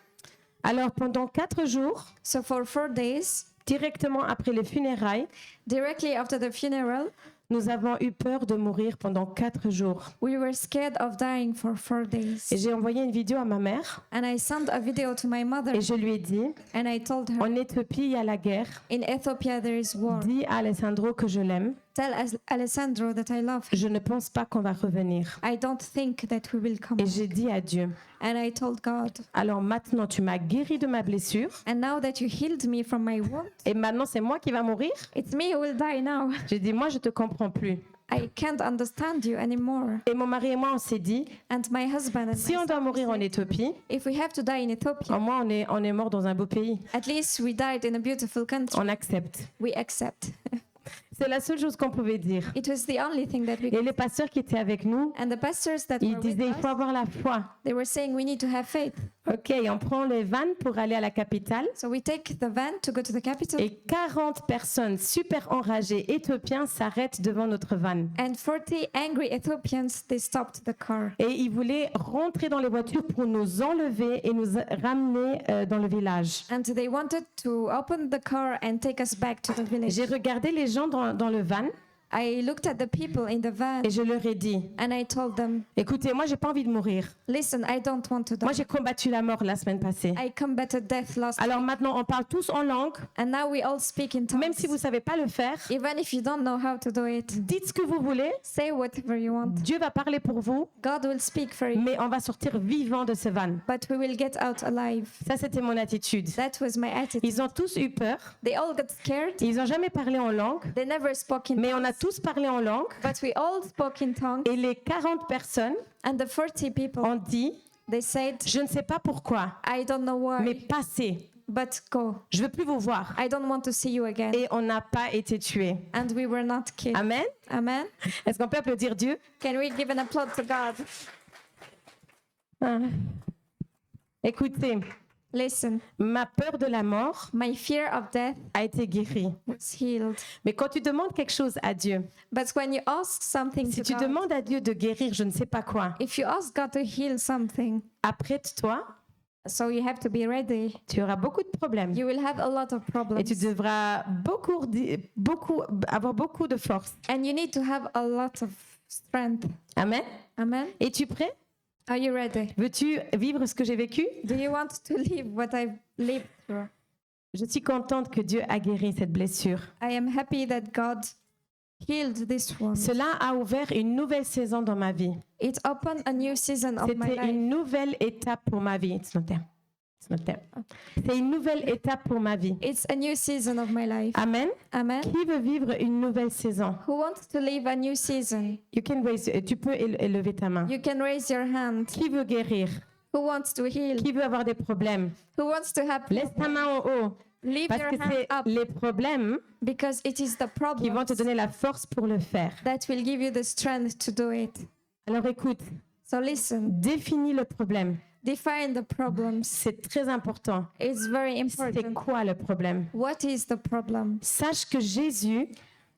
Alors pendant 4 jours, So for 4 days, directement après les funérailles, directly after the funeral, nous avons eu peur de mourir pendant 4 jours. we were scared of dying for 4 days. Et j'ai envoyé une vidéo à ma mère And I sent a video to my mother et je lui ai dit, and I told her, en Éthiopie, il y a la guerre. in Ethiopia there is war. Dis à Alessandro que je l'aime. Tell Alessandro that I love him. Je ne pense pas qu'on va revenir. I don't think that we will come. Et j'ai dit à Dieu, And I told God, alors maintenant tu m'as guéri de ma blessure and now that you healed me from my wound, et maintenant c'est moi qui va mourir. it's me who will die now. J'ai dit, moi je te comprends plus. I can't understand you anymore. Et mon mari et moi on s'est dit, And my husband and si on myself doit mourir en said, Éthiopie, if we have to die in au Ethiopia, moins on est mort dans un beau pays. at least we died in a beautiful country. On accepte. We accept. C'est la seule chose qu'on pouvait dire. It was the only thing that we Et could. les pasteurs qui étaient avec nous, And the pastors that ils were with disaient, il us, faut avoir la foi. they were saying we need to have faith. Ok, on prend les vannes pour aller à la capitale. So we take the van to go to the capital, Et 40 personnes super enragées éthiopiens s'arrêtent devant notre van. and 40 angry Ethiopians, they stopped the car. Et ils voulaient rentrer dans les voitures pour nous enlever et nous ramener dans le village. And they wanted to open the car and take us back to the village. J'ai regardé les gens dans le van I looked at the people in the van et je leur ai dit, and I told them, écoutez, moi, j'ai pas envie de mourir. listen, I don't want to Moi, die. j'ai combattu la mort la semaine passée. I combated death last Alors week, maintenant, on parle tous en langue. and now we all speak in Même tongues. si vous ne savez pas le faire, Even if you don't know how to do it, dites ce que vous voulez. say whatever you want. Dieu va parler pour vous, God will speak for you, mais on va sortir vivant de ce van. but we will get out alive. Ça, c'était mon attitude. That was my attitude. Ils ont tous eu peur. They all got scared. Ils n'ont jamais parlé en langue, They never spoke in mais on a tongues, tous parlé en langue. but we all spoke in tongues. Et les 40 personnes And the 40 people, ont dit, they said, je ne sais pas pourquoi, I don't know mais why, passez. but go. Je veux plus vous voir. I don't want to see you again. Et on n'a pas été tués. And we were not killed. Amen. Amen. Est-ce qu'on peut applaudir Dieu? Can we give an applause to God? Ah. Écoutez, Listen, ma peur de la mort my fear of death a été guérie. was healed. Mais quand tu demandes quelque chose à Dieu, But when you ask something si to tu God, demandes à Dieu de guérir je ne sais pas quoi, if you ask God to heal something, apprête-toi, so you have to be ready. tu auras beaucoup de problèmes. You will have a lot of Et problems. tu devras avoir beaucoup de force. And you need to have a lot of strength. Amen. Amen. Es-tu prêt? Are you ready? Veux-tu vivre ce que j'ai vécu? Do you want to live what I've lived through? Je suis contente que Dieu a guéri cette blessure. I am happy that God healed this wound. Cela a ouvert une nouvelle saison dans ma vie. It opened a new season of my C'était life. une nouvelle étape pour ma vie. It's not there. It's not there. C'est une nouvelle étape pour ma vie. It's a new season of my life. Amen. Amen. Qui veut vivre une nouvelle saison? Who wants to live a new season? Tu peux élever ta main. You can raise your hand. Qui veut guérir? Who wants to heal? Qui veut avoir des problèmes? Who wants to have Laisse ta main en haut. Leave Parce your que hand c'est up, les problèmes because it is the qui vont te problem donner la force pour le faire. that will give you the strength to do it. Alors écoute, So listen, définis le problème. define the problems. C'est très important. It's very C'est important. quoi le problème? What is the problem? Sache que Jésus,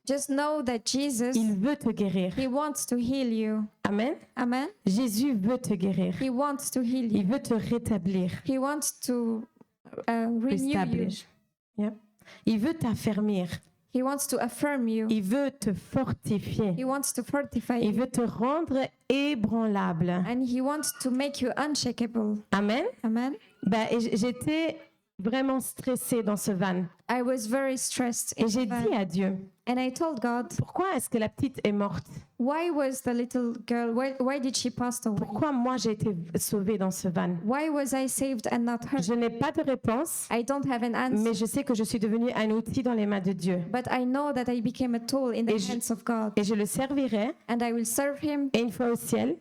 Just know that Jesus, il veut te guérir. He wants to heal you. Amen. Amen. Jésus veut te guérir. He wants to heal Il you. veut te rétablir. He wants to renew you. Establish. Yeah. Il veut t'affermir. He wants to affirm you. Il veut te fortifier. He wants to fortify Il you. veut te rendre ébranlable. And He wants to make you unshakable. Amen. Amen. Et j'étais vraiment stressée dans ce van. I was very stressed in Et j'ai the van. dit à Dieu, And I told God, pourquoi est-ce que la petite est morte? why was the little girl, why did she pass away? Pourquoi moi j'ai été sauvée dans ce van? Why was I saved and not her? Je n'ai pas de réponse, I don't have an answer, mais je sais que je suis devenue un outil dans les mains de Dieu. but I know that I became a tool in the Et je- hands of God. Et je le servirai. And I will serve Him Et une fois au ciel,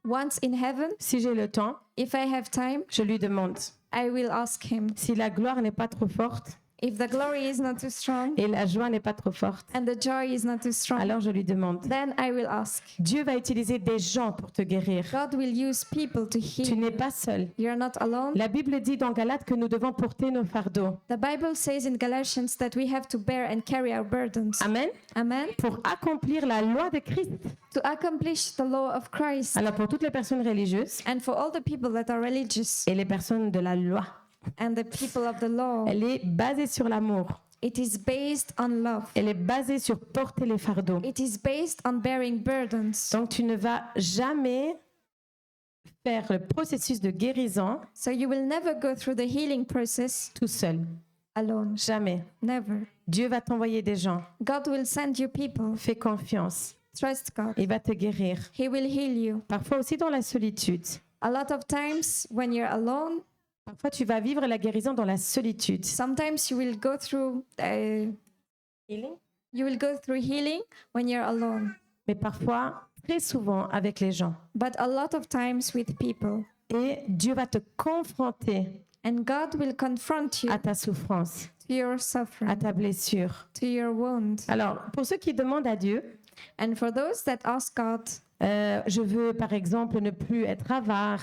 once in heaven. si j'ai le temps, If I have time, je lui demande. I will ask Him. Si la gloire n'est pas trop forte If the glory is not too strong et la joie n'est pas trop forte, and the joy is not too strong, alors je lui demande. then I will ask. Dieu va utiliser des gens pour te guérir. God will use people to Tu heal n'es you. pas seul. You're not alone. La Bible dit dans Galates que nous devons porter nos fardeaux. The Bible says in Galatians that we have to bear and carry our burdens. Amen. Amen. Pour accomplir la loi de Christ. To accomplish the law of Christ. Alors pour toutes les personnes religieuses And for all the people that are religious et les personnes de la loi, and the people of the law, elle est basée sur l'amour. it is based on love. Elle est basée sur porter les fardeaux. It is based on bearing burdens. Donc tu ne vas jamais faire le processus de guérison So you will never go through the healing process tout seul. alone. Jamais. Never. Dieu va t'envoyer des gens. God will send you people. Fais confiance. Trust God. Il va te guérir. He will heal you. Parfois aussi dans la solitude. A lot of times when you're alone, Parfois tu vas vivre la guérison dans la solitude. sometimes you will go through healing when you're alone. Mais parfois, très souvent avec les gens. But a lot of times with people. Et Dieu va te confronter And God will confront you à ta souffrance, to your à suffering, ta blessure. to your wound. Alors, pour ceux qui demandent à Dieu, And for those that ask God, je veux par exemple ne plus être avare,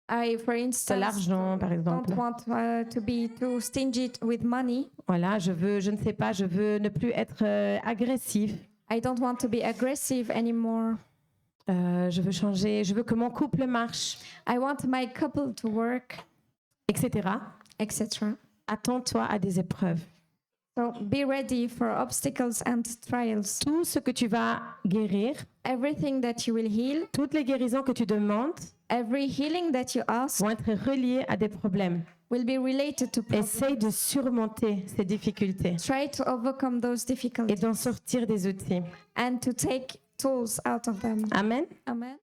for de instance, l'argent par exemple. don't want to be too stingy with money. Voilà, je ne sais pas, je veux ne plus être agressif. I don't want to be aggressive anymore. Je veux changer, je veux que mon couple marche, I want my couple to work, etc. etc. Attends-toi à des épreuves. So be ready for obstacles and trials. Tout ce que tu vas guérir, Everything that you will heal, toutes les guérisons que tu demandes every healing that you ask vont être reliées à des problèmes. will be related to problems. Essaye de surmonter ces difficultés Try to overcome those et difficulties d'en sortir des outils. and to take tools out of them. Amen. Amen.